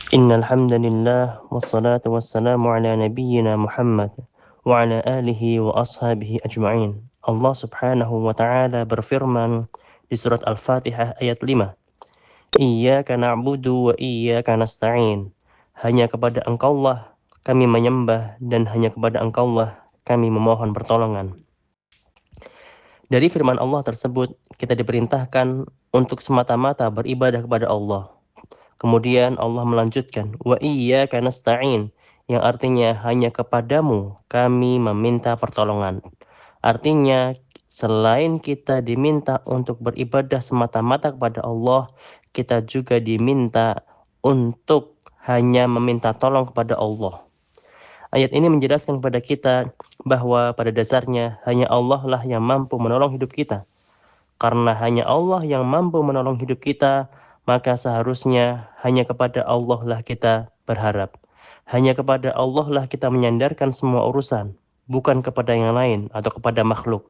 Innal hamdalillah wassalatu wassalamu ala nabiyyina Muhammad wa ala alihi wa ashabihi ajma'in. Allah Subhanahu wa taala berfirman di surat Al-Fatihah ayat 5. Iyyaka na'budu wa iyyaka nasta'in. Hanya kepada Engkaulah kami menyembah dan hanya kepada Engkaulah kami memohon pertolongan. Dari firman Allah tersebut kita diperintahkan untuk semata-mata beribadah kepada Allah. Kemudian Allah melanjutkan, wa iyyaka nasta'in, yang artinya hanya kepadamu kami meminta pertolongan. Artinya selain kita diminta untuk beribadah semata-mata kepada Allah, kita juga diminta untuk hanya meminta tolong kepada Allah. Ayat ini menjelaskan kepada kita bahwa pada dasarnya hanya Allah lah yang mampu menolong hidup kita. Karena hanya Allah yang mampu menolong hidup kita, maka seharusnya hanya kepada Allah lah kita berharap. Hanya kepada Allah lah kita menyandarkan semua urusan, bukan kepada yang lain atau kepada makhluk.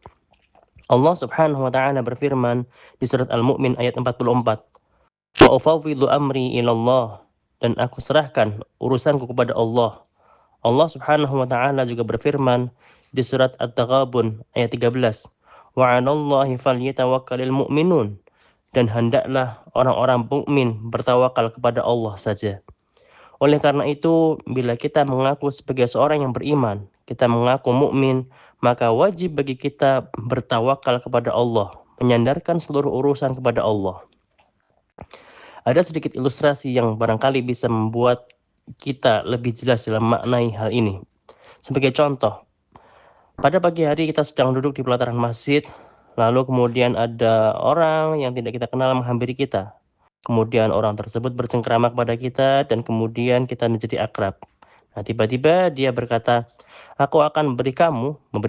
Allah Subhanahu wa taala berfirman di surat Al-Mu'min ayat 44. Wa ufawwidhu amri ilallah, dan aku serahkan urusanku kepada Allah. Allah Subhanahu wa taala juga berfirman di surat At-Taghabun ayat 13. Wa 'alallahi falyatawakkalul mu'minun, dan hendaklah orang-orang mukmin bertawakal kepada Allah saja. Oleh karena itu, bila kita mengaku sebagai seorang yang beriman, kita mengaku mukmin, maka wajib bagi kita bertawakal kepada Allah, menyandarkan seluruh urusan kepada Allah. Ada sedikit ilustrasi yang barangkali bisa membuat kita lebih jelas dalam maknai hal ini. Sebagai contoh, pada pagi hari kita sedang duduk di pelataran masjid, lalu kemudian ada orang yang tidak kita kenal menghampiri kita. Kemudian orang tersebut bercengkrama kepada kita dan kemudian kita menjadi akrab. Nah, tiba-tiba dia berkata, aku akan memberi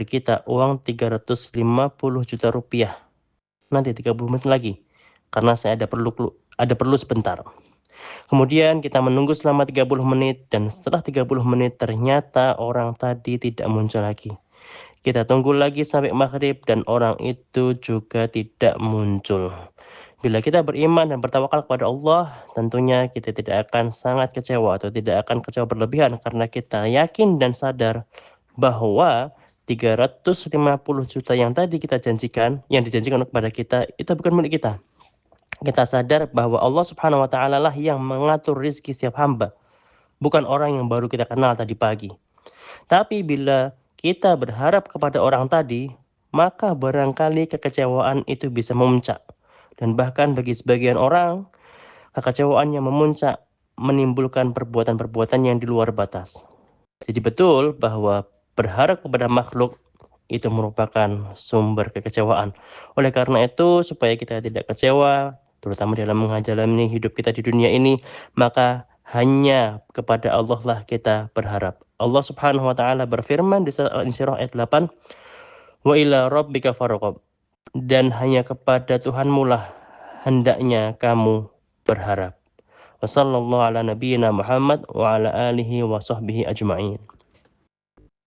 kita uang 350 juta rupiah. Nanti 30 menit lagi, karena saya ada perlu sebentar. Kemudian kita menunggu selama 30 menit dan setelah 30 menit ternyata orang tadi tidak muncul lagi. Kita tunggu lagi sampai maghrib dan orang itu juga tidak muncul. Bila kita beriman dan bertawakal kepada Allah, tentunya kita tidak akan sangat kecewa atau tidak akan kecewa berlebihan karena kita yakin dan sadar bahwa 350 juta yang tadi kita janjikan, yang dijanjikan kepada kita, itu bukan milik kita. Kita sadar bahwa Allah Subhanahu wa taala lah yang mengatur rezeki setiap hamba, bukan orang yang baru kita kenal tadi pagi. Tapi bila kita berharap kepada orang tadi, maka barangkali kekecewaan itu bisa memuncak. Dan bahkan bagi sebagian orang, kekecewaan yang memuncak menimbulkan perbuatan-perbuatan yang di luar batas. Jadi betul bahwa berharap kepada makhluk itu merupakan sumber kekecewaan. Oleh karena itu, supaya kita tidak kecewa, terutama dalam menjalani hidup kita di dunia ini, maka hanya kepada Allah lah kita berharap. Allah Subhanahu wa taala berfirman di surat Al-Insyirah ayat 8, "Wa ila rabbika farghab." Dan hanya kepada Tuhanmu lah hendaknya kamu berharap. Wassallallahu ala nabiyyina Muhammad wa ala alihi wa sahbihi ajma'in.